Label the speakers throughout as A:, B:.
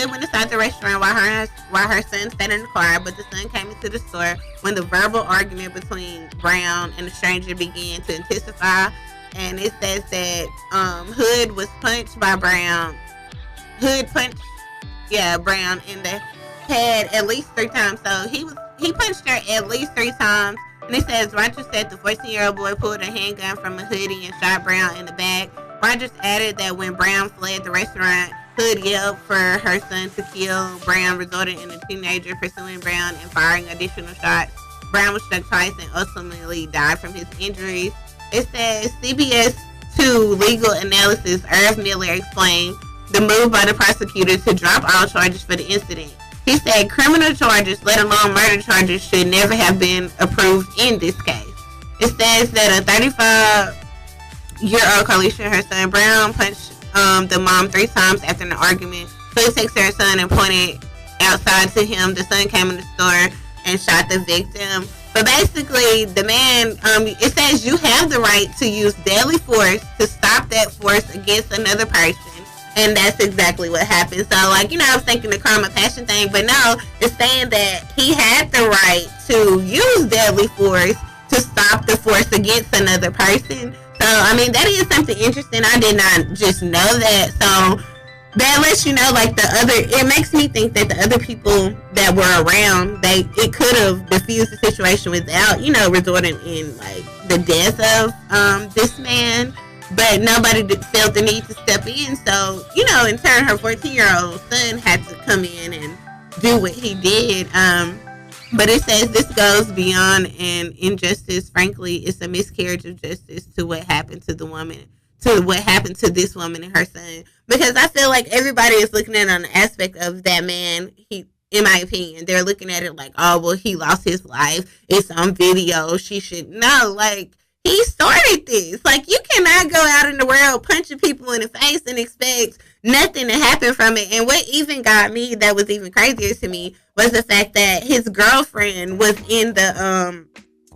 A: Hood went inside the restaurant while her son sat in the car, but the son came into the store when the verbal argument between Brown and the stranger began to intensify. And it says that Hood was punched by Brown. Hood punched, Brown in the head at least 3 times. So he punched her at least 3 times. And it says Rogers said the 14-year-old boy pulled a handgun from a hoodie and shot Brown in the back. Rogers added that when Brown fled the restaurant, Hood yelled for her son to kill Brown, resulting in the teenager pursuing Brown and firing additional shots. Brown was struck twice and ultimately died from his injuries. It says CBS 2 legal analysis, Irv Miller explained the move by the prosecutor to drop all charges for the incident. He said criminal charges, let alone murder charges, should never have been approved in this case. It says that a 35-year-old Carlisha and her son Brown punched the mom 3 times after an argument. Hood texted her son and pointed outside to him. The son came in the store and shot the victim. But basically, the man, it says you have the right to use deadly force to stop that force against another person. And that's exactly what happened. So, I was thinking the crime of passion thing, but no, it's saying that he had the right to use deadly force to stop the force against another person. So, that is something interesting. I did not just know that. So, that lets you know, it makes me think that the other people that were around, it could have diffused the situation without, resorting in, the death of this man. But nobody felt the need to step in. So, in turn, her 14-year-old son had to come in and do what he did. But it says this goes beyond an injustice. Frankly, it's a miscarriage of justice to what happened to the woman, to what happened to this woman and her son. Because I feel like everybody is looking at it on the aspect of that man. In my opinion, they're looking at it like, oh, well, he lost his life. It's on video. She should know. He started this. You cannot go out in the world punching people in the face and expect nothing to happen from it. And what even got me, that was even crazier to me, was the fact that his girlfriend was in the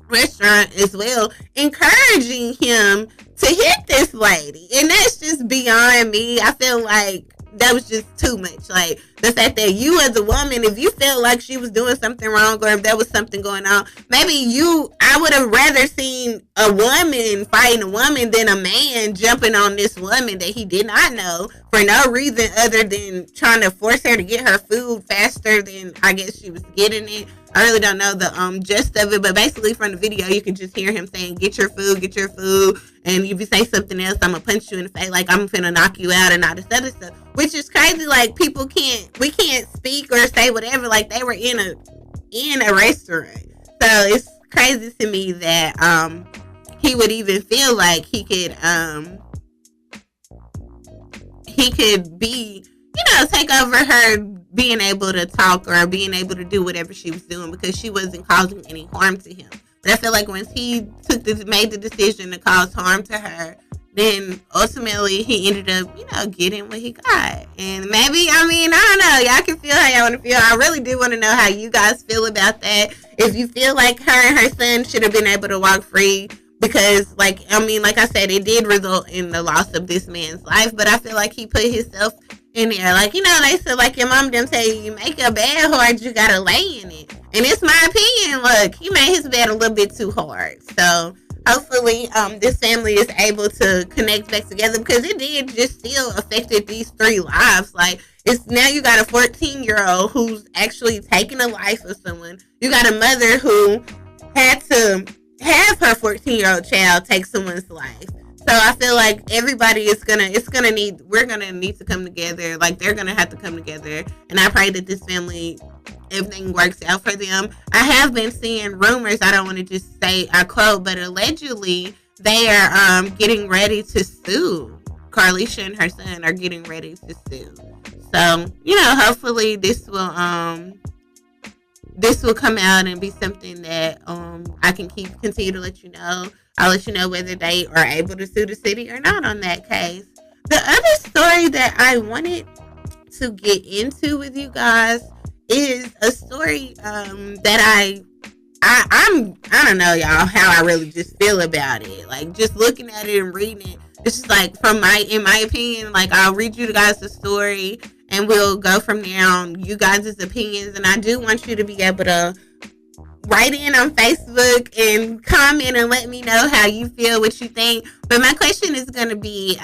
A: restaurant as well, encouraging him to hit this lady. And that's just beyond me. I feel like that was just too much. The fact that you as a woman, if you felt like she was doing something wrong or if there was something going on, I would have rather seen a woman fighting a woman than a man jumping on this woman that he did not know for no reason other than trying to force her to get her food faster than I guess she was getting it. I really don't know the gist of it, but basically from the video, you can just hear him saying, get your food. And if you say something else, I'm going to punch you in the face. I'm finna knock you out and all this other stuff, which is crazy. We can't speak or say whatever. They were in a restaurant. So it's crazy to me that he would even feel like he could be, take over her being able to talk or being able to do whatever she was doing because she wasn't causing any harm to him. But I feel like once he made the decision to cause harm to her, then ultimately he ended up, getting what he got. And maybe, I don't know. Y'all can feel how y'all want to feel. I really do want to know how you guys feel about that. If you feel like her and her son should have been able to walk free because, like I said, it did result in the loss of this man's life. But I feel like he put himself in there. They said, your mom didn't tell you make a bed hard, you got to lay in it. And it's my opinion. Look, he made his bed a little bit too hard. So hopefully this family is able to connect back together because it did just still affected these 3 lives. It's now you got a 14-year-old who's actually taking the life of someone. You got a mother who had to have her 14-year-old child take someone's life. So I feel like everybody we're gonna need to come together. They're gonna have to come together. And I pray that this family, everything works out for them. I have been seeing rumors, I don't want to just say I quote, but allegedly they are getting ready to sue. Carlisha and her son are getting ready to sue. So, hopefully this will come out and be something that I can continue to let you know. I'll let you know whether they are able to sue the city or not on that case. The other story that I wanted to get into with you guys is a story that I don't know, y'all, how I really just feel about it. Just looking at it and reading it, it's just in my opinion, I'll read you guys the story and we'll go from there on you guys' opinions. And I do want you to be able to write in on Facebook and comment and let me know how you feel, what you think. But my question is going to be,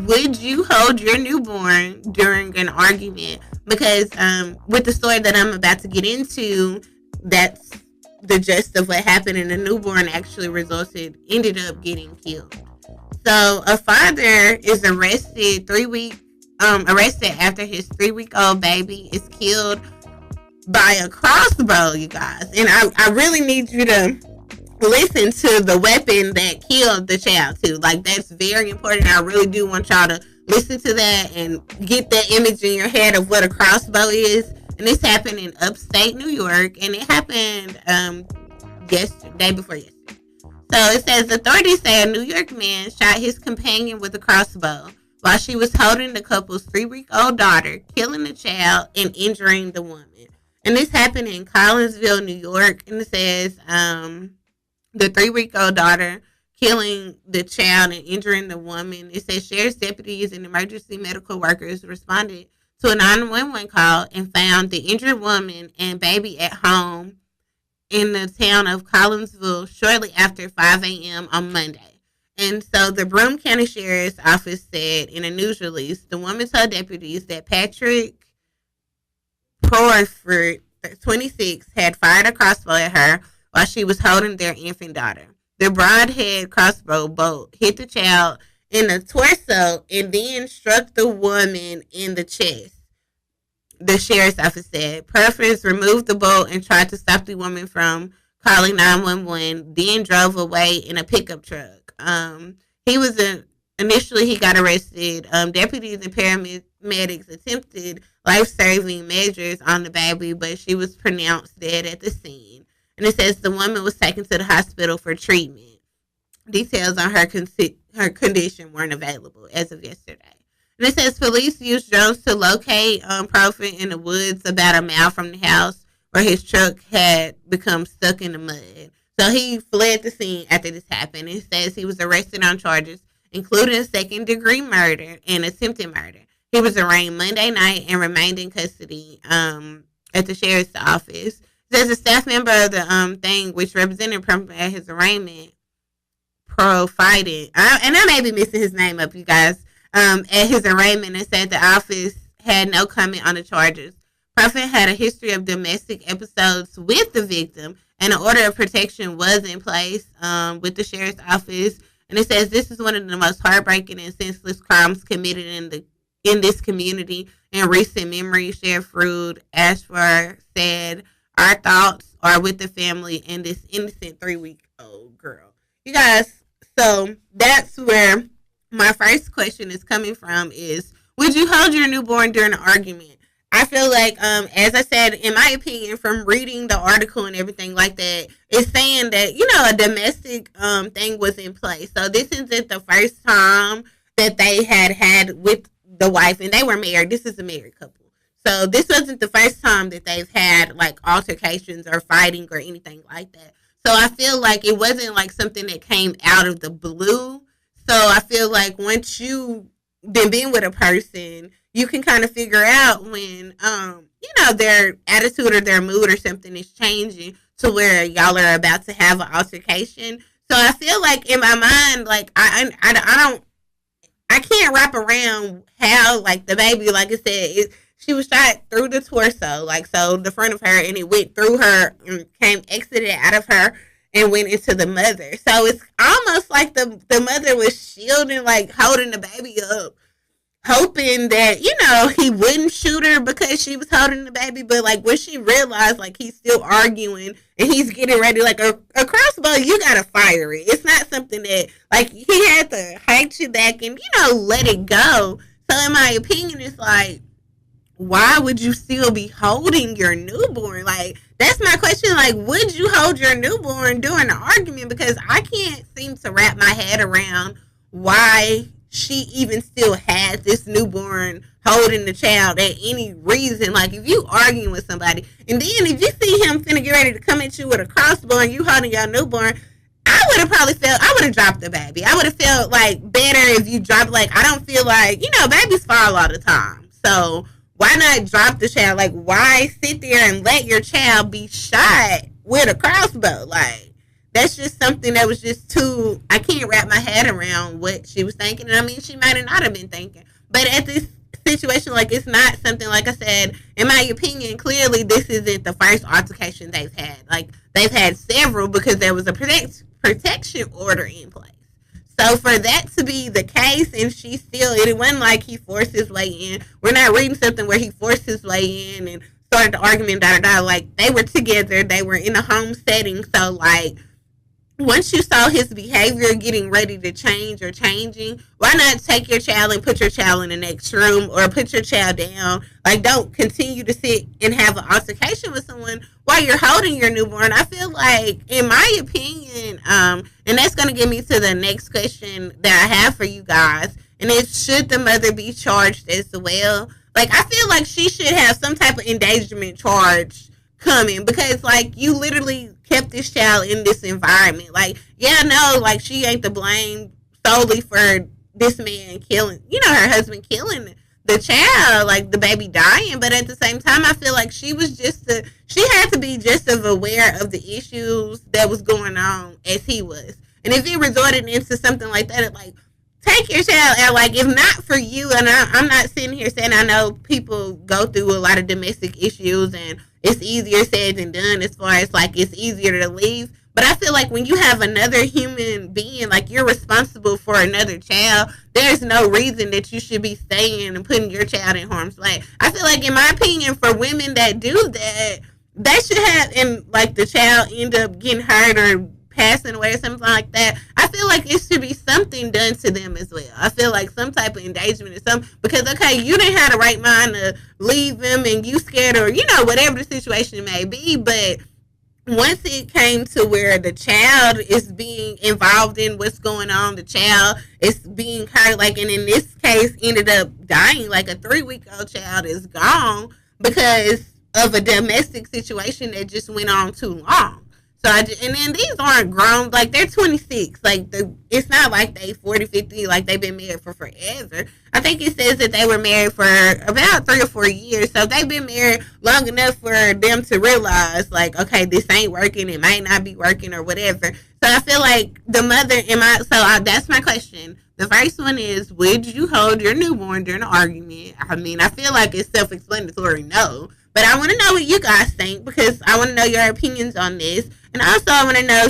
A: would you hold your newborn during an argument? Because with the story that I'm about to get into, that's the gist of what happened, and the newborn actually ended up getting killed. So a father is arrested after his 3-week-old baby is killed by a crossbow, you guys. And I really need you to listen to the weapon that killed the child too. Like, that's very important. I really do want y'all to listen to that and get that image in your head of what a crossbow is. And this happened in upstate New York, and it happened day before yesterday. So it says authorities say a New York man shot his companion with a crossbow while she was holding the couple's 3-week-old daughter, killing the child and injuring the woman. And this happened in Collinsville, New York. And it says the 3-week-old daughter killing the child and injuring the woman. It says sheriff's deputies and emergency medical workers responded to a 911 call and found the injured woman and baby at home in the town of Collinsville shortly after 5 a.m. on Monday. And so the Broome County Sheriff's Office said in a news release, the woman told deputies that Patrick Proerford, 26, had fired a crossbow at her while she was holding their infant daughter. The broadhead crossbow bolt hit the child in the torso and then struck the woman in the chest, the sheriff's office said. Proerford removed the bolt and tried to stop the woman from calling 911, then drove away in a pickup truck. Initially he got arrested. Deputies and paramedics attempted life-saving measures on the baby, but she was pronounced dead at the scene. And it says the woman was taken to the hospital for treatment. Details on her condition weren't available as of yesterday. And it says police used drones to locate Proerford in the woods about a mile from the house where his truck had become stuck in the mud. So he fled the scene after this happened. It says he was arrested on charges, including second-degree murder and attempted murder. He was arraigned Monday night and remained in custody at the sheriff's office. It says a staff member of the thing, which represented Proerford at his arraignment, and I may be missing his name up, you guys, at his arraignment, and said the office had no comment on the charges. Proerford had a history of domestic episodes with the victim, and an order of protection was in place with the sheriff's office. And it says this is one of the most heartbreaking and senseless crimes committed in this community in recent memory. Sheriff Rude Ashford said, "Our thoughts are with the family and this innocent 3-week-old girl." You guys, so that's where my first question is coming from is, would you hold your newborn during an argument? I feel like, as I said, in my opinion, from reading the article and everything like that, it's saying that, a domestic thing was in place. So this isn't the first time that they had with the wife, and they were married. This is a married couple. So this wasn't the first time that they've had, like, altercations or fighting or anything like that. So I feel like it wasn't, like, something that came out of the blue. So I feel like once you've been with a person, you can kind of figure out when, their attitude or their mood or something is changing to where y'all are about to have an altercation. So I feel like in my mind, like, I can't wrap around how, like, the baby, like I said, she was shot through the torso, like, so the front of her, and it went through her and exited out of her and went into the mother. So it's almost like the mother was shielding, like, holding the baby up, hoping that, he wouldn't shoot her because she was holding the baby. But, like, when she realized, like, he's still arguing and he's getting ready, like, a crossbow, you gotta fire it. It's not something that, like, he had to hike you back and, let it go. So in my opinion, it's like, why would you still be holding your newborn? Like, that's my question. Like, would you hold your newborn during an argument? Because I can't seem to wrap my head around why she even still has this newborn holding the child at any reason. Like, if you arguing with somebody, and then if you see him finna get ready to come at you with a crossbow and you holding your newborn, I would have dropped the baby. I would have felt, like, better if you dropped, like, I don't feel like, babies fall all the time. So why not drop the child? Like, why sit there and let your child be shot with a crossbow? Like, that's just something that was just too. I can't wrap my head around what she was thinking. And I mean, she might have not have been thinking, but at this situation, like, it's not something, like I said, in my opinion, clearly this isn't the first altercation they've had. Like, they've had several because there was a protection order in place. So for that to be the case, and she still, it wasn't like he forced his way in. We're not reading something where he forced his way in and started the argument, Like, they were together. They were in a home setting. So, like, once you saw his behavior getting ready to change or changing, why not take your child and put your child in the next room or put your child down? Like, don't continue to sit and have an altercation with someone while you're holding your newborn. I feel like, in my opinion, and that's going to get me to the next question that I have for you guys, and it's, should the mother be charged as well? Like, I feel like she should have some type of endangerment charge coming, because, like, you literally kept this child in this environment. Like, yeah, no, like, she ain't to blame solely for this man killing, her husband killing the child, like, the baby dying. But at the same time, I feel like she had to be just as aware of the issues that was going on as he was. And if it resorted into something like that, like, take your child out. Like, if not for you, and I'm not sitting here saying, I know people go through a lot of domestic issues and it's easier said than done, as far as, like, it's easier to leave. But I feel like when you have another human being, like, you're responsible for another child, there's no reason that you should be staying and putting your child in harm's way. I feel like, in my opinion, for women that do that, they should have, and, like, the child end up getting hurt or passing away or something like that, I feel like it should be something done to them as well. I feel like some type of engagement or something, because, okay, you didn't have the right mind to leave them and you scared, or, whatever the situation may be, but once it came to where the child is being involved in what's going on, the child is being hurt, like, and in this case ended up dying, like, a 3-week-old child is gone because of a domestic situation that just went on too long. So and then these aren't grown, like, they're 26. Like, it's not like they 40, 50, like, they've been married for forever. I think it says that they were married for about 3 or 4 years. So they've been married long enough for them to realize, like, okay, this ain't working. It might not be working or whatever. So I feel like the mother, that's my question. The first one is, would you hold your newborn during an argument? I mean, I feel like it's self-explanatory, no. But I want to know what you guys think, because I want to know your opinions on this. And also, I want to know,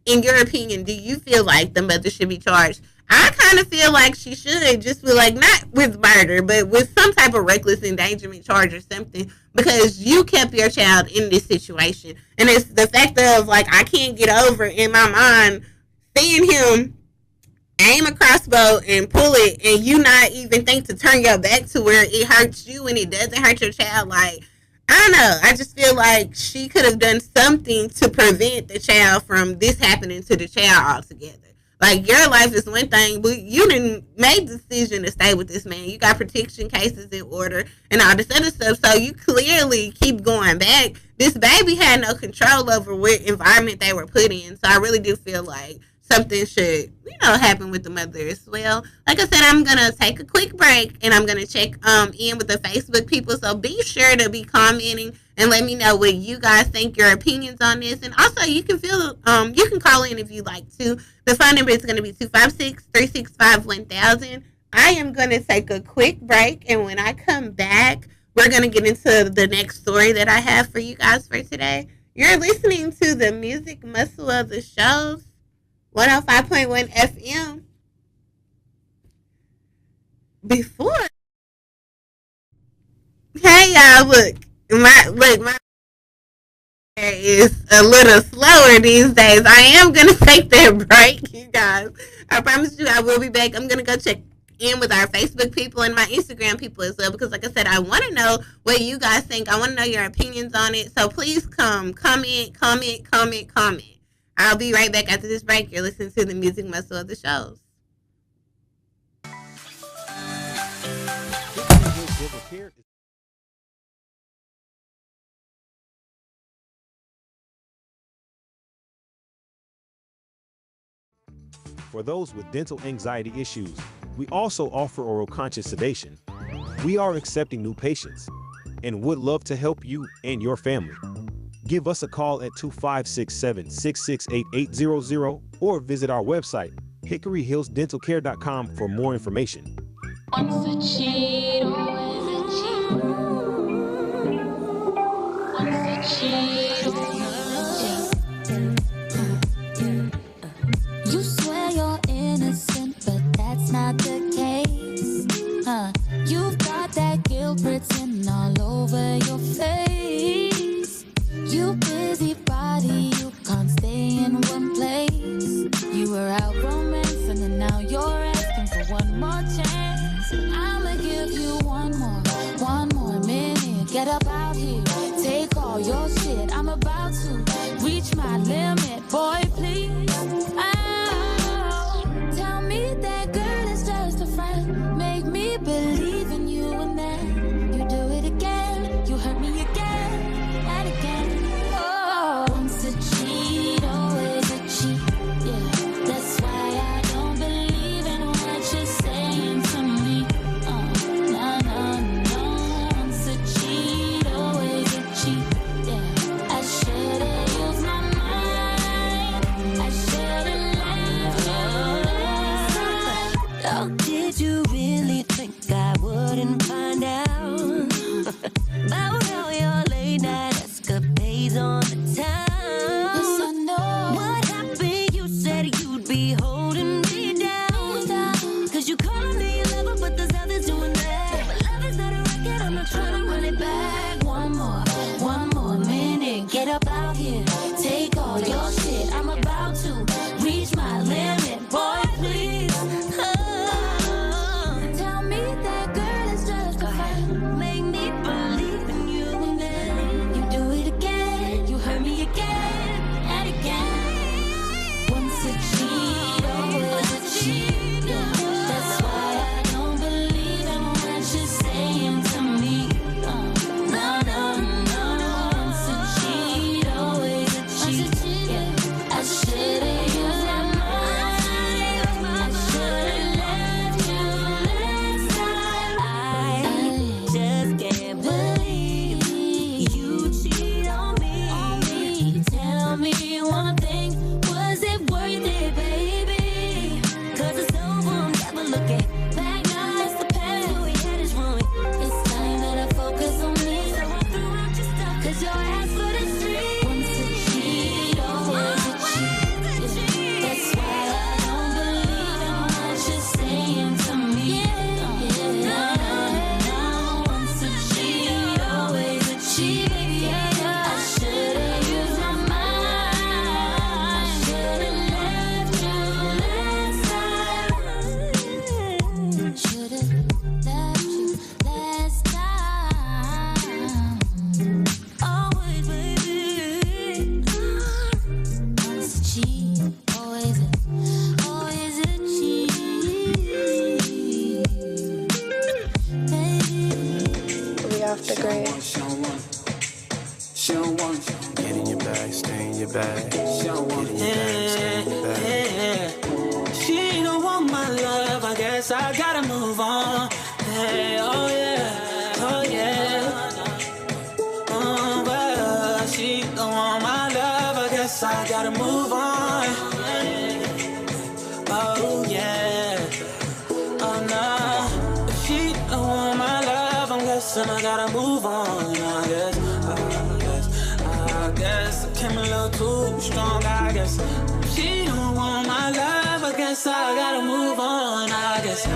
A: in your opinion, do you feel like the mother should be charged? I kind of feel like she should, just be like, not with murder, but with some type of reckless endangerment charge or something, because you kept your child in this situation. And it's the fact of, like, I can't get over in my mind seeing him aim a crossbow and pull it, and you not even think to turn your back to where it hurts you and it doesn't hurt your child. Like, I don't know. I just feel like she could have done something to prevent the child from this happening to the child altogether. Like, your life is one thing, but you didn't make the decision to stay with this man. You got protection cases in order and all this other stuff, so you clearly keep going back. This baby had no control over what environment they were put in, so I really do feel like something should, happen with the mother as well. Like I said, I'm going to take a quick break, and I'm going to check in with the Facebook people. So be sure to be commenting and let me know what you guys think, your opinions on this. And also, you can you can call in if you'd like to. The phone number is going to be 256-365-1000. I am going to take a quick break, and when I come back, we're going to get into the next story that I have for you guys for today. You're listening to the Music Muscle of the Shows, 105.1 FM. Hey y'all, my hair is a little slower these days. I am gonna take that break, you guys. I promise you, I will be back. I'm gonna go check in with our Facebook people and my Instagram people as well, because, like I said, I want to know what you guys think. I want to know your opinions on it. So please comment. I'll be right back after this break. You're listening to the Music Muscle of the Shows.
B: For those with dental anxiety issues, we also offer oral conscious sedation. We are accepting new patients and would love to help you and your family. Give us a call at 2567-668-800 or visit our website, hickoryhillsdentalcare.com for more information.
C: Once a cheat, always a cheat. Once a cheat, always a cheat. You swear you're innocent, but that's not the case. You've got that guilt written all over your face. You busybody, you can't stay in one place. You were out romancing and now you're asking for one more chance. I'ma give you one more minute. Get up out here, take all your shit. I'm about to reach my limit, boy, please. Oh, tell me that girl is just a friend. Make me believe in you and then you do it again. You hurt me again and again. Oh, once a cheat, always a cheat. Yeah, that's why I don't believe in what you're saying to me. Oh, no, no, no. Once a cheat, always a cheat. Yeah, I should've used my mind. I should've left you last time.
D: Oh, did you really think I wouldn't find out about all your late night escapades on the town?
C: Yes, I know.
D: What happened? You said you'd be holding me down. Cause you call me your lover, but there's others doing that. But love is not a record, I'm not trying to run it back. One more minute. Get up out here, take all your shit. I'm about to reach my limit, boy, please. Oh.
C: Tell me that girl is just a friend.
D: Make me believe in you and then
C: You do it again, you hurt me again and again. Once a cheat, always a cheat. Yeah, that's why I don't believe in what you're saying to me. No, no, no. Once a cheat, always a cheat. Yeah, I should've used my mind. I should've left you last time.
D: I just can't believe you cheat on me.
C: Tell me one thing, was it worth it, baby?
D: Cause it's over, I'm never looking
C: Back now, it's the past.
D: All we had is one way.
C: It's time that I focus on me.
D: So I threw out your stuff.
C: Cause your ass for the street. Once a cheat, always a cheat. Yeah, that's why I don't believe in what you're saying to me. No, no. Once a cheat, always a cheat. I should've used my mind. I should've left you last time. Should've left you last time.
D: Always, baby.
C: Once a cheat, always a cheat. Baby.
E: We off the grid.
F: Get in your bag, stay in your bag. Get in your bag, stay in your bag.
G: She don't want my love, I guess I gotta move on. Hey, oh yeah, oh yeah. But she don't want my love, I guess I gotta move on. Oh yeah, oh no. If she don't want my love, I'm guessing I gotta move on. I guess I came a little too strong, I guess. If she don't want my love, I guess I gotta move on, I guess.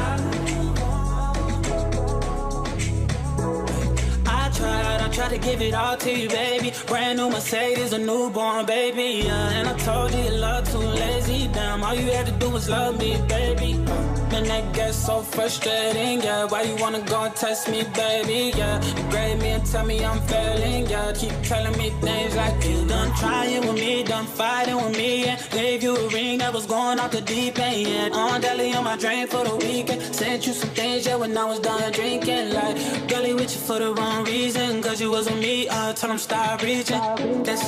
G: I tried to give it all to you, baby. Brand new Mercedes, a newborn baby, yeah. And I told you your love too lazy, damn. All you had to do was love me, baby. Man, that gets so frustrating, yeah. Why you wanna go and test me, baby, yeah. You grade me and tell me I'm failing, yeah. Keep telling me things like you done trying with me, done fighting with me, yeah. Gave you a ring that was going off the deep end, yeah. On deli on my drink for the weekend. Sent you some things, yeah, when I was done drinking. Like, girlie with you for the wrong reason, cause you wasn't me, tell them stop reaching. That's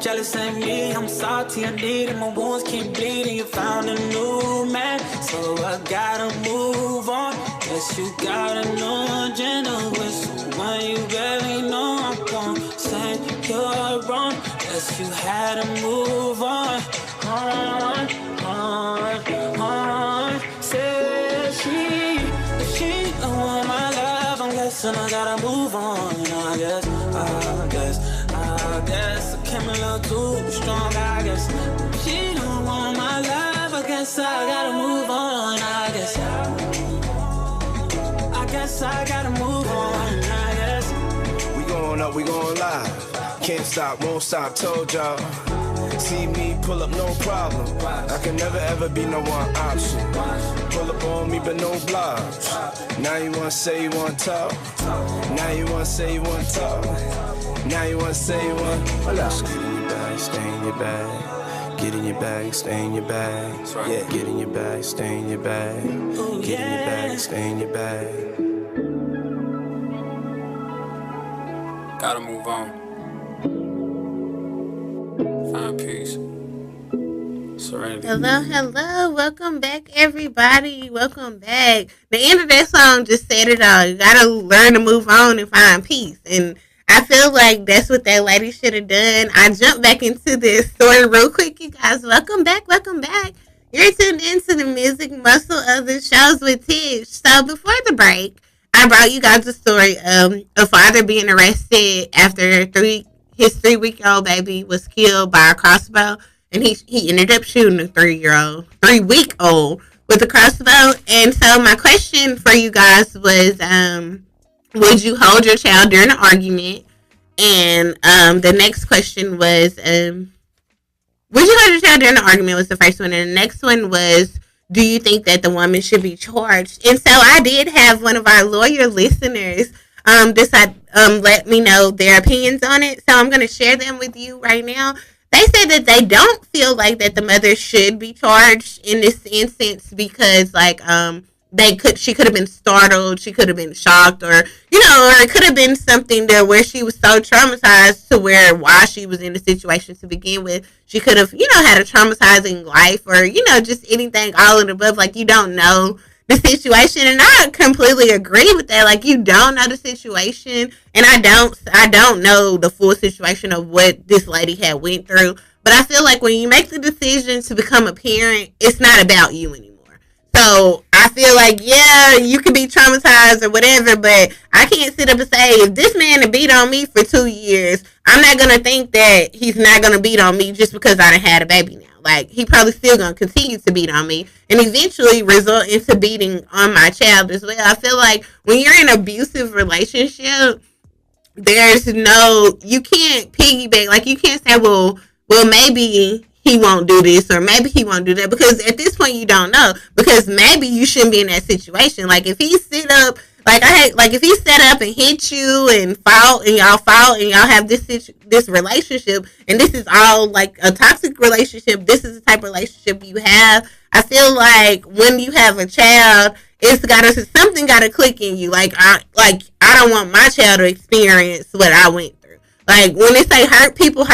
G: jealous ain't me. I'm salty, I need it, my wounds keep bleeding. You found a new man, so I gotta move on. Guess you got a new agenda with someone you barely know. I'm gon' say you're wrong. Guess you had to move on. Said she don't want my love. I'm guessing I gotta move on. I guess I came a little too strong. I guess she don't want my love. I guess I gotta move on. I guess I gotta move on. I guess
F: We going up, we going live. Can't stop, won't stop, told y'all. See me pull up, no problem. I can never ever be no one option. Pull up on me, but no blocks. Now you wanna say you wanna talk. Now you wanna say you wanna talk. Now you wanna say you wanna. Just get in your bag, stay in your bag. Get in your bag, stay in your bag. Yeah, get in your bag, stay in your bag. Get in your bag, stay in your bag.
H: Gotta move on. Find peace. Serenity.
A: Hello. Welcome back, everybody. Welcome back. The end of that song just said it all. You gotta learn to move on and find peace. And I feel like that's what that lady should have done. I jumped back into this story real quick, you guys. Welcome back. You're tuned into the Music Muscle of the Shows with Tish. So before the break, I brought you guys a story of a father being arrested after his 3-week-old baby was killed by a crossbow, and he ended up shooting a 3-week-old with a crossbow. And so my question for you guys was, would you hold your child during an argument? And the next question was, would you hold your child during an argument was the first one, and the next one was, do you think that the woman should be charged? And so I did have one of our lawyer listeners decide let me know their opinions on it. So I'm going to share them with you right now. They said that they don't feel like that the mother should be charged in this instance because, like, she could have been startled, she could have been shocked, or it could have been something there where she was so traumatized to where while she was in the situation to begin with, she could have, had a traumatizing life, or, just anything all of the above. Like, you don't know the situation, and I completely agree with that. Like, you don't know the situation, and I don't know the full situation of what this lady had went through, but I feel like when you make the decision to become a parent, it's not about you anymore. So I feel like, yeah, you can be traumatized or whatever, but I can't sit up and say, if this man had beat on me for 2 years, I'm not going to think that he's not going to beat on me just because I done had a baby now. Like, he probably still going to continue to beat on me and eventually result into beating on my child as well. I feel like when you're in an abusive relationship, you can't piggyback. Like, you can't say, well, maybe he won't do this or maybe he won't do that, because at this point you don't know, because maybe you shouldn't be in that situation. Like, if he sit up, if he set up and hit you and fought and y'all have this relationship, and this is all like a toxic relationship, this is the type of relationship you have, I feel like when you have a child, something gotta click in you. Like I don't want my child to experience what I went through. Like, when they say hurt people,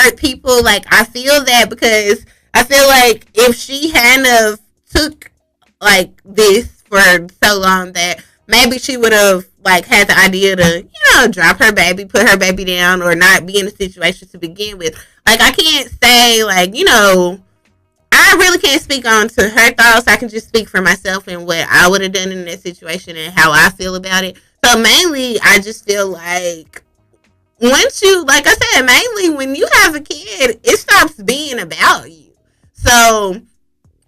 A: like, I feel that, because I feel like if she hadn't have took, like, this for so long, that maybe she would have, like, had the idea to, drop her baby, put her baby down, or not be in a situation to begin with. Like, I can't say, like, I really can't speak on to her thoughts. I can just speak for myself and what I would have done in that situation and how I feel about it. So, mainly, I just feel like, once you, like I said, mainly when you have a kid, it stops being about you. So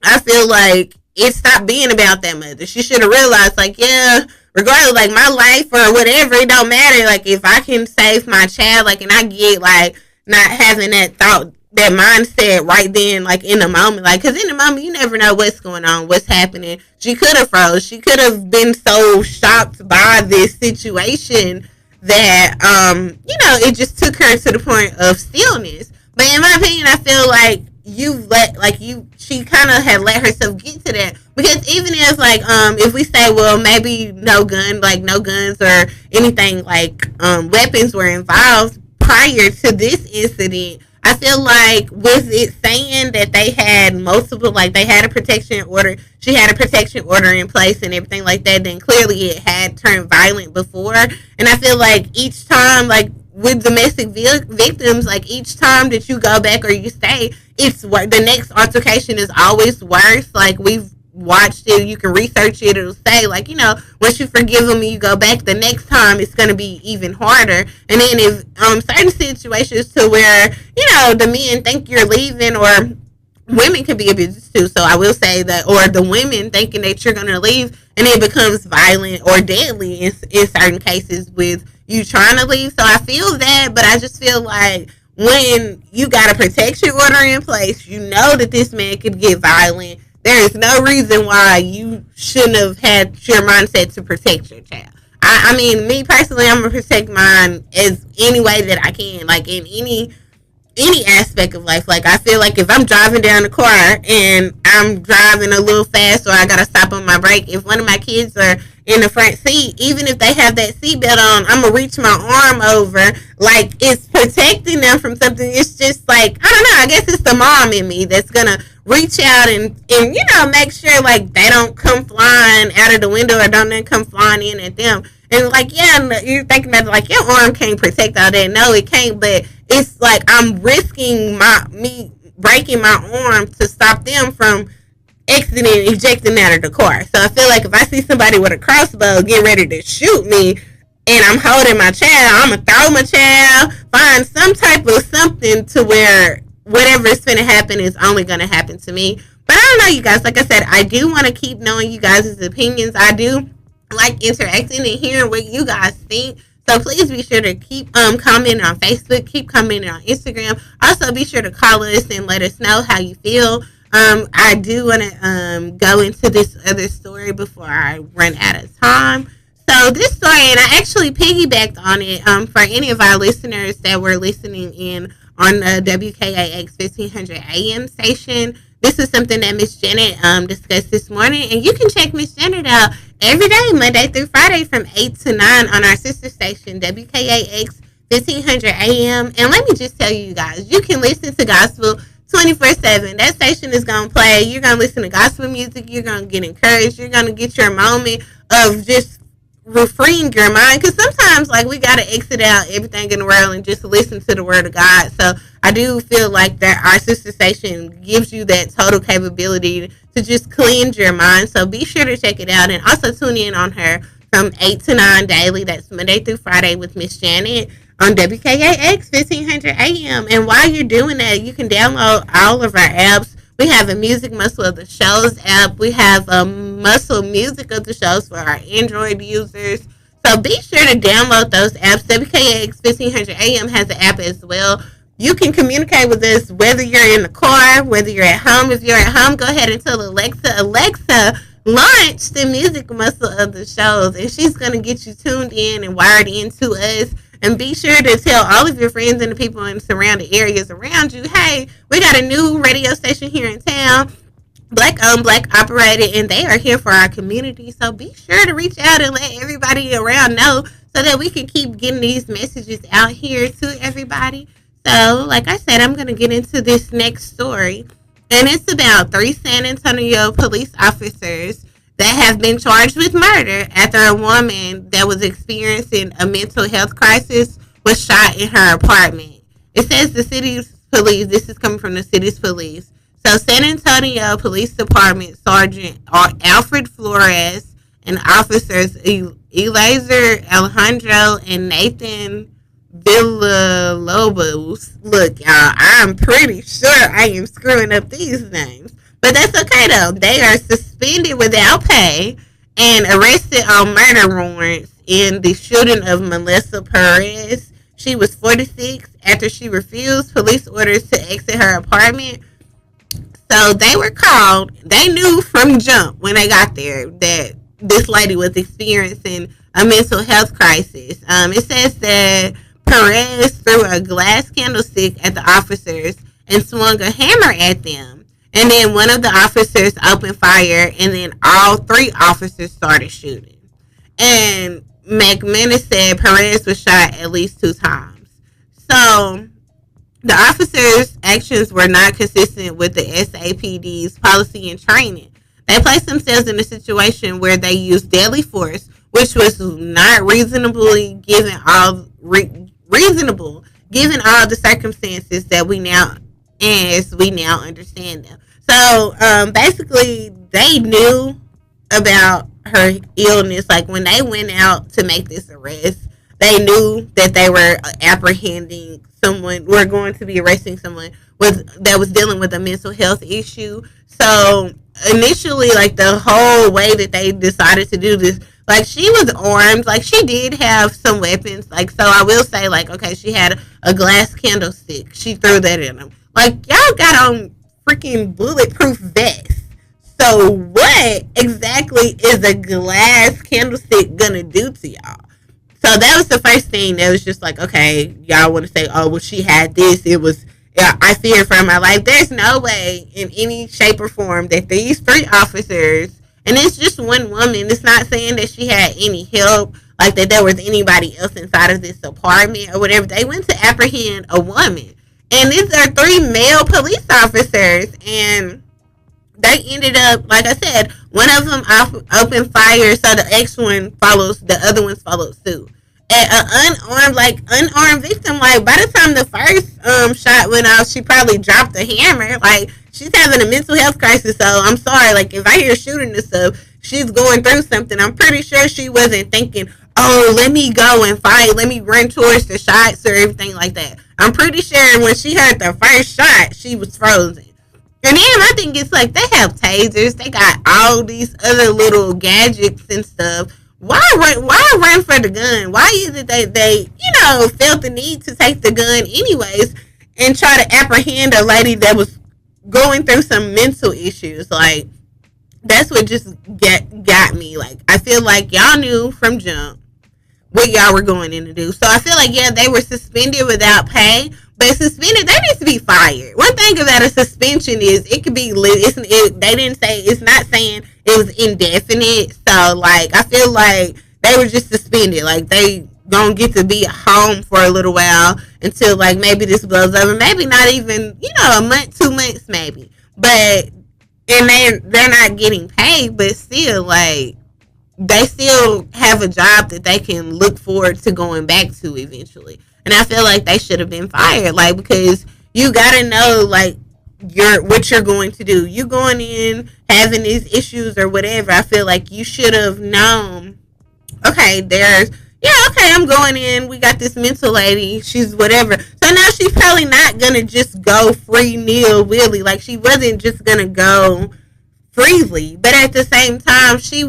A: I feel like it stopped being about that mother. She should have realized, like, yeah, regardless, like, my life or whatever, it don't matter. Like, if I can save my child, like, and I get, like, not having that thought, that mindset right then, like, in the moment. Like, because in the moment, you never know what's going on, what's happening. She could have froze. She could have been so shocked by this situation that, it just took her to the point of stillness. But in my opinion, I feel like she kind of had let herself get to that. Because even if, like, if we say, well, maybe no guns or anything, like, weapons were involved prior to this incident, I feel like with it saying that they had multiple, like they had a protection order, she had a protection order in place and everything like that, then clearly it had turned violent before. And I feel like each time, like with domestic victims, like each time that you go back or you stay, it's the next altercation is always worse. Like we've watched it, you can research it, it'll say like, you know, once you forgive them and you go back the next time, it's going to be even harder. And then if certain situations to where, you know, the men think you're leaving, or women can be abused too, so I will say that, or the women thinking that you're going to leave and it becomes violent or deadly in certain cases with you trying to leave. So I feel that, but I just feel like when you got a protection order in place, you know that this man could get violent. There is no reason why you shouldn't have had your mindset to protect your child. I mean, me personally, I'm going to protect mine as any way that I can, like in any aspect of life. Like, I feel like if I'm driving down the car and I'm driving a little fast or I got to stop on my brake, if one of my kids are in the front seat, even if they have that seatbelt on, I'm going to reach my arm over. Like, it's protecting them from something. It's just like, I don't know, I guess it's the mom in me that's going to reach out and, you know, make sure, like, they don't come flying out of the window or don't come flying in at them. And, like, yeah, you're thinking that, like, your arm can't protect all that. No, it can't, but it's like I'm risking me breaking my arm to stop them from exiting, ejecting out of the car. So I feel like if I see somebody with a crossbow getting ready to shoot me and I'm holding my child, I'm going to throw my child, find some type of something to where whatever is going to happen is only going to happen to me. But I don't know, you guys. Like I said, I do want to keep knowing you guys' opinions. I do like interacting and hearing what you guys think. So please be sure to keep commenting on Facebook, keep commenting on Instagram. Also, be sure to call us and let us know how you feel. I do want to go into this other story before I run out of time. So this story, and I actually piggybacked on it for any of our listeners that were listening in on the WKAX 1500 AM station. This is something that Miss Janet discussed this morning, and you can check Miss Janet out every day, Monday through Friday from 8 to 9 on our sister station, WKAX 1500 AM. And let me just tell you guys, you can listen to gospel 24/7. That station is going to play. You're going to listen to gospel music. You're going to get encouraged. You're going to get your moment of just freeing your mind, because sometimes, like, we got to exit out everything in the world and just listen to the word of God. So I do feel like that our sister station gives you that total capability to just cleanse your mind. So be sure to check it out, and also tune in on her from 8 to 9 daily. That's Monday through Friday with Miss Janet on WKAX 1500 AM. And while you're doing that, you can download all of our apps. We have a Music Muscle of the Shows app. We have a Muscle Music of the Shows for our Android users. So be sure to download those apps. WKAX 1500 AM has an app as well. You can communicate with us whether you're in the car, whether you're at home. If you're at home, go ahead and tell Alexa, launch the Music Muscle of the Shows. And she's going to get you tuned in and wired into us. And be sure to tell all of your friends and the people in surrounding areas around you, hey, we got a new radio station here in town, Black owned, Black operated, and they are here for our community. So be sure to reach out and let everybody around know so that we can keep getting these messages out here to everybody. So, like I said, I'm going to get into this next story. And it's about 3 San Antonio police officers that have been charged with murder after a woman that was experiencing a mental health crisis was shot in her apartment. It says the city's police, this is coming from the city's police. So San Antonio Police Department Sergeant Alfred Flores and officers Eliezer Alejandro and Nathan Villalobos. Look, y'all, I'm pretty sure I am screwing up these names. But that's okay, though. They are suspended without pay and arrested on murder warrants in the shooting of Melissa Perez. She was 46 after she refused police orders to exit her apartment. So they were called. They knew from jump when they got there that this lady was experiencing a mental health crisis. It says that Perez threw a glass candlestick at the officers and swung a hammer at them. And then one of the officers opened fire, and then all 3 officers started shooting. And McManus said Perez was shot at least 2 times. So The officers' actions were not consistent with the SAPD's policy and training. They placed themselves in a situation where they used deadly force, which was not reasonable given all the circumstances that we now understand them. So basically, they knew about her illness. Like when they went out to make this arrest, they knew that they were apprehending someone. We're going to be arresting someone that was dealing with a mental health issue. So initially, like the whole way that they decided to do this, like she was armed, like she did have some weapons. Like, so I will say, like, okay, she had a glass candlestick. She threw that in them. Like, y'all got on freaking bulletproof vests. So what exactly is a glass candlestick gonna do to y'all? So that was the first thing that was just like, okay, y'all want to say, oh, well, she had this. It was, yeah, I feared for my life. There's no way in any shape or form that these 3 officers, and it's just one woman, it's not saying that she had any help, like that there was anybody else inside of this apartment or whatever. They went to apprehend a woman. And these are 3 male police officers, and they ended up, like I said, one of them opened fire, so the the other ones followed suit. And an unarmed victim, like by the time the first shot went off, she probably dropped the hammer. Like, she's having a mental health crisis, so I'm sorry. Like, if I hear shooting and stuff, she's going through something. I'm pretty sure she wasn't thinking, oh, let me go and fight, let me run towards the shots or everything like that. I'm pretty sure when she heard the first shot, she was frozen. And then I think it's like they have tasers. They got all these other little gadgets and stuff. Why run for the gun? Why is it that they felt the need to take the gun anyways and try to apprehend a lady that was going through some mental issues? Like, that's what just got me. Like, I feel like y'all knew from jump what y'all were going in to do. So I feel like, yeah, they were suspended without pay, but suspended, they need to be fired. One thing about a suspension is it could be, they didn't say, it's not saying it was indefinite. So, like, I feel like they were just suspended. Like, they gonna get to be at home for a little while until, like, maybe this blows over. Maybe not even, a month, 2 months maybe. But, and they're not getting paid, but still, like, they still have a job that they can look forward to going back to eventually. And I feel like they should have been fired, like, because you gotta know, like, what you're going to do. You going in having these issues or whatever. I feel like you should have known. Okay, I'm going in. We got this mental lady. She's whatever. So now she's probably not gonna just go free willy. Like, she wasn't just gonna go freely, but at the same time, she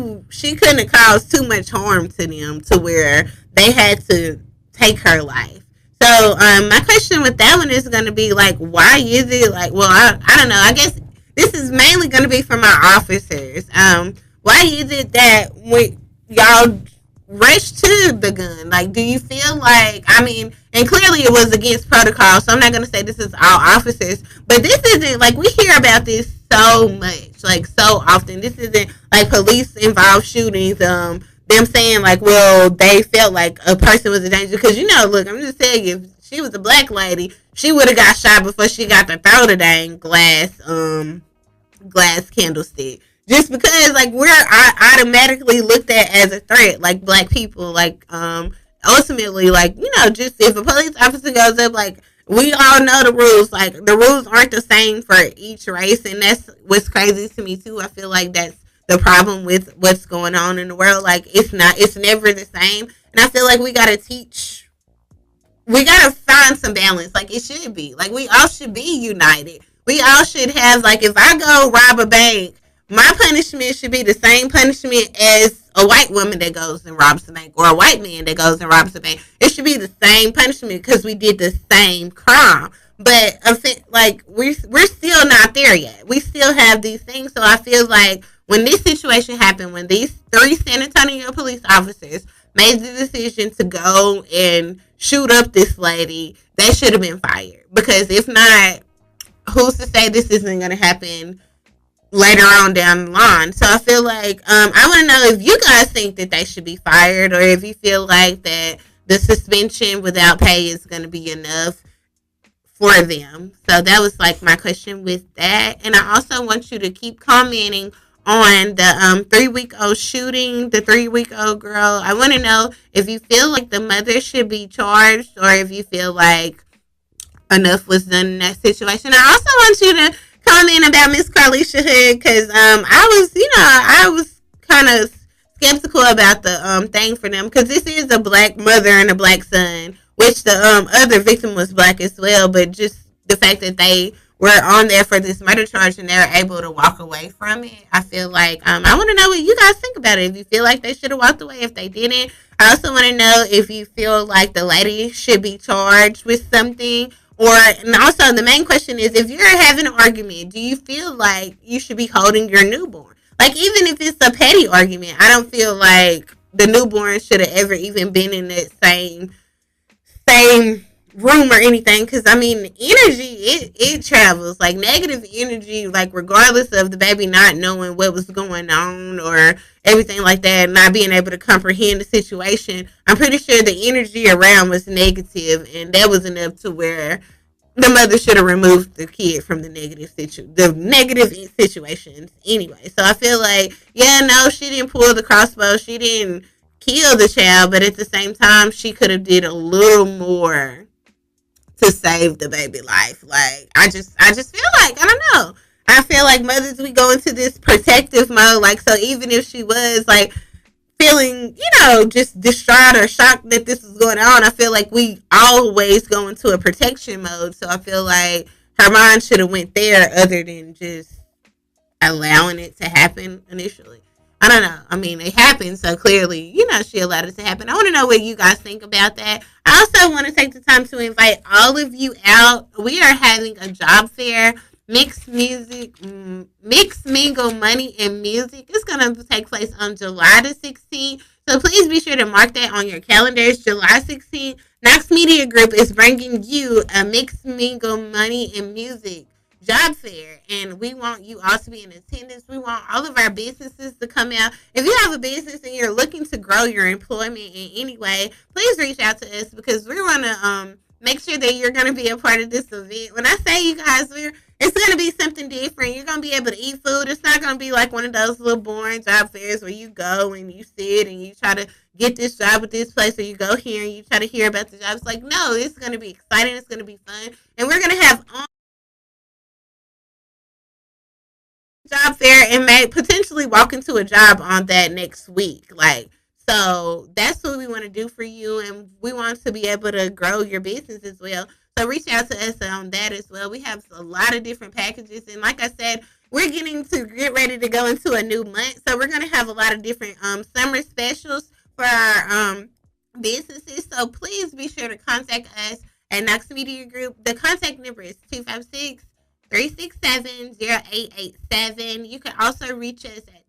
A: couldn't have caused too much harm to them to where they had to take her life. So my question with that one is going to be, like, why is it, like, well, I don't know. I guess this is mainly going to be for my officers. Why is it that when y'all rush to the gun? Like, do you feel like, I mean, and clearly it was against protocol, so I'm not going to say this is all officers, but this isn't, like, we hear about this so much, like, so often. This isn't, like, police-involved shootings, them saying, like, well, they felt like a person was a danger. Because, look, I'm just telling you, if she was a black lady, she would have got shot before she got to throw the dang glass candlestick. Just because, like, we're automatically looked at as a threat, like, black people. Like, ultimately, like, just if a police officer goes up, like, we all know the rules. Like, the rules aren't the same for each race. And that's what's crazy to me, too. I feel like that's the problem with what's going on in the world. Like, it's never the same. And I feel like we gotta find some balance. Like, it should be. Like, we all should be united. We all should have, like, if I go rob a bank, my punishment should be the same punishment as a white woman that goes and robs the bank, or a white man that goes and robs the bank. It should be the same punishment because we did the same crime. But, like, we're still not there yet. We still have these things. So I feel like when this situation happened, when these 3 San Antonio police officers made the decision to go and shoot up this lady, they should have been fired. Because if not, who's to say this isn't going to happen later on down the line? So I feel like I want to know if you guys think that they should be fired, or if you feel like that the suspension without pay is going to be enough for them. So that was like my question with that. And I also want you to keep commenting on the 3-week-old shooting, the 3-week-old girl. I want to know if you feel like the mother should be charged or if you feel like enough was done in that situation. I also want you to comment about Miss Carlisha Hood because I was kind of skeptical about the thing for them because this is a black mother and a black son, which the other victim was black as well, but just the fact that they were on there for this murder charge and they were able to walk away from it, I feel like I want to know what you guys think about it. If you feel like they should have walked away, if they didn't. I also want to know if you feel like the lady should be charged with something. And also the main question is, if you're having an argument, do you feel like you should be holding your newborn? Like, even if it's a petty argument, I don't feel like the newborn should have ever even been in that same room or anything. Because, I mean, energy, it travels. Like, negative energy, like, regardless of the baby not knowing what was going on or everything like that, not being able to comprehend the situation, I'm pretty sure the energy around was negative, and that was enough to where the mother should have removed the kid from the negative situations anyway. So I feel like, she didn't pull the crossbow, she didn't kill the child, but at the same time, she could have did a little more to save the baby life. Like, I just feel like, I don't know. I feel like mothers, we go into this protective mode. Like, so even if she was like feeling, just distraught or shocked that this is going on, I feel like we always go into a protection mode. So I feel like her mind should have went there other than just allowing it to happen initially. I don't know. I mean, it happened, so clearly, she allowed it to happen. I want to know what you guys think about that. I also want to take the time to invite all of you out. We are having a job fair, Mixed Mingle Money and Music. It's going to take place on July the 16th. So please be sure to mark that on your calendars. July 16th, Knox Media Group is bringing you a Mixed Mingle Money and Music job fair, and we want you all to be in attendance. We want all of our businesses to come out. If you have a business and you're looking to grow your employment in any way, please reach out to us because we want to make sure that you're going to be a part of this event. When I say, you guys, it's going to be something different. You're going to be able to eat food. It's not going to be like one of those little boring job fairs where you go and you sit and you try to get this job with this place, or you go here and you try to hear about the job. It's like, no, it's going to be exciting. It's going to be fun. And we're going to have job fair and may potentially walk into a job on that next week. So that's what we want to do for you, and we want to be able to grow your business as well. So reach out to us on that as well. We have a lot of different packages, and like I said, we're get ready to go into a new month, so we're going to have a lot of different summer specials for our businesses. So please be sure to contact us at Knox Media Group. The contact number is 256-367-0887. You can also reach us at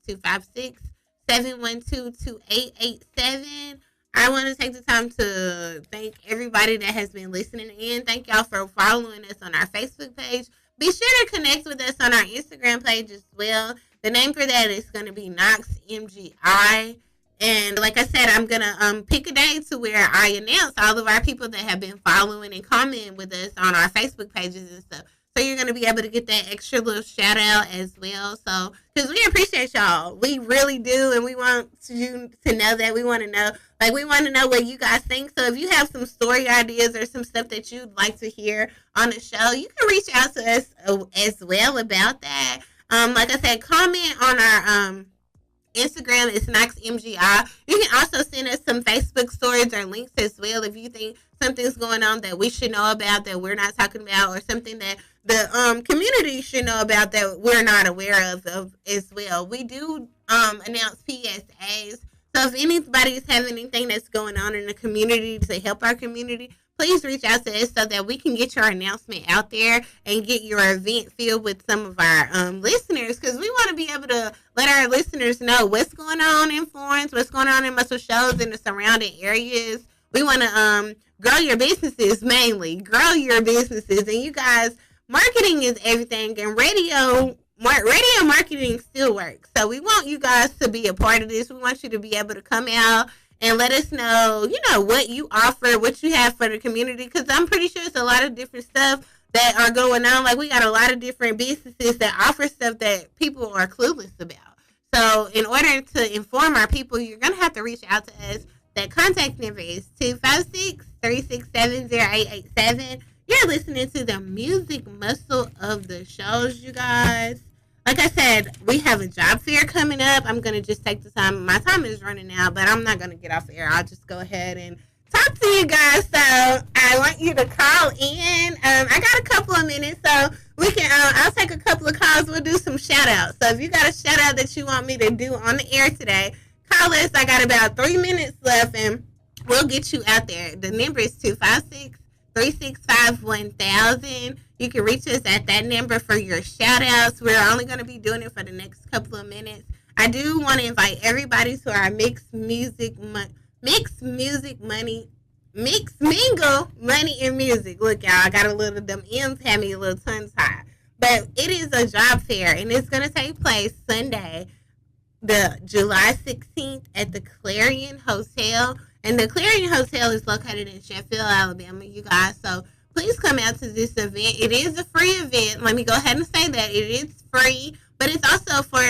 A: 256-712-2887. I want to take the time to thank everybody that has been listening in. Thank y'all for following us on our Facebook page. Be sure to connect with us on our Instagram page as well. The name for that is going to be Knox MGI. And like I said, I'm going to pick a day to where I announce all of our people that have been following and commenting with us on our Facebook pages and stuff. So you're going to be able to get that extra little shout out as well. So, because we appreciate y'all. We really do. And we want you to know that. We want to know, we want to know what you guys think. So if you have some story ideas or some stuff that you'd like to hear on the show, you can reach out to us as well about that. Like I said, comment on our Instagram is KnoxMGI. You can also send us some Facebook stories or links as well if you think something's going on that we should know about that we're not talking about, or something that the community should know about that we're not aware of as well. We do announce PSAs. So if anybody's having anything that's going on in the community to help our community, please reach out to us so that we can get your announcement out there and get your event filled with some of our listeners, because we want to be able to let our listeners know what's going on in Florence, what's going on in Muscle Shoals and the surrounding areas. We want to grow your businesses, mainly. Grow your businesses. And you guys, marketing is everything, and radio marketing still works. So we want you guys to be a part of this. We want you to be able to come out and let us know, what you offer, what you have for the community, because I'm pretty sure it's a lot of different stuff that are going on. Like, we got a lot of different businesses that offer stuff that people are clueless about. So in order to inform our people, you're going to have to reach out to us. That contact number is 256-367-0887. You're listening to the music muscle of the shows, you guys. Like I said, we have a job fair coming up. I'm going to just take the time. My time is running out, but I'm not going to get off air. I'll just go ahead and talk to you guys. So I want you to call in. I got a couple of minutes, so we can. I'll take a couple of calls. We'll do some shout outs. So if you got a shout out that you want me to do on the air today, call us. I got about 3 minutes left, and we'll get you out there. The number is 256-365-1000. You can reach us at that number for your shout outs. We're only going to be doing it for the next couple of minutes. I do want to invite everybody to our Mixed Mingle Money and Music. Look, y'all, I got a little, them M's had me a little tongue tied. But it is a job fair, and it's going to take place Sunday, the July 16th at the Clarion Hotel. And the Clarion Hotel is located in Sheffield, Alabama, you guys. So please come out to this event. It is a free event. Let me go ahead and say that. It is free, but it's also for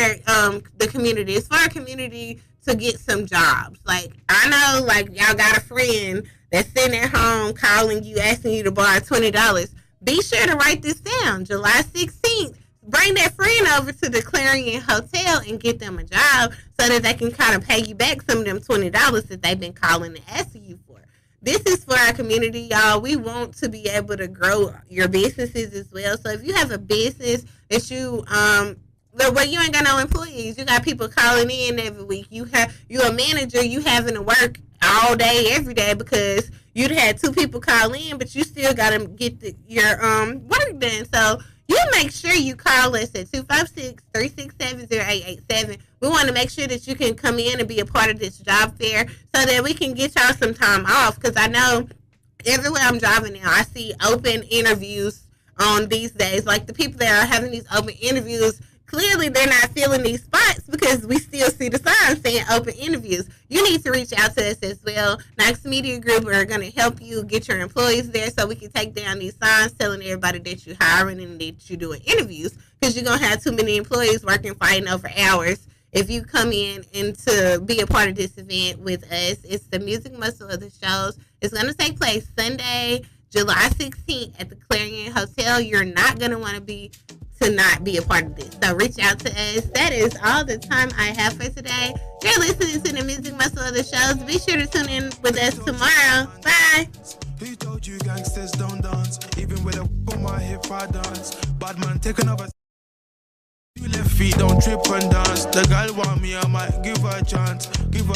A: the community. It's for our community to get some jobs. Like, I know, like, y'all got a friend that's sitting at home calling you, asking you to borrow $20. Be sure to write this down. July 16th. Bring that friend over to the Clarion Hotel and get them a job so that they can kind of pay you back some of them $20 that they've been calling and asking you for. This is for our community, y'all. We want to be able to grow your businesses as well. So if you have a business that you well, you ain't got no employees. You got people calling in every week. You're a manager. You having to work all day, every day, because you'd had 2 people call in, but you still got to get your work done. So you make sure you call us at 256-367-0887. We want to make sure that you can come in and be a part of this job fair so that we can get y'all some time off, because I know everywhere I'm driving now, I see open interviews on these days. Like, the people that are having these open interviews, clearly they're not filling these spots because we still see the signs saying open interviews. You need to reach out to us as well. Knox Media Group are going to help you get your employees there so we can take down these signs telling everybody that you're hiring and that you're doing interviews, because you're going to have too many employees working, fighting over hours. If you come in and to be a part of this event with us, it's the music muscle of the shows. It's going to take place Sunday, July 16th at the Clarion Hotel. You're not going to want to not be a part of this. So reach out to us. That is all the time I have for today. You're listening to the music muscle of the shows. Be sure to tune in with us tomorrow. Bye.
F: Who told you gangsters don't dance? Even with a on my hip, I dance. Bad man taking over. You left feet, don't trip and dance. The girl want me, I might give her a chance. Give her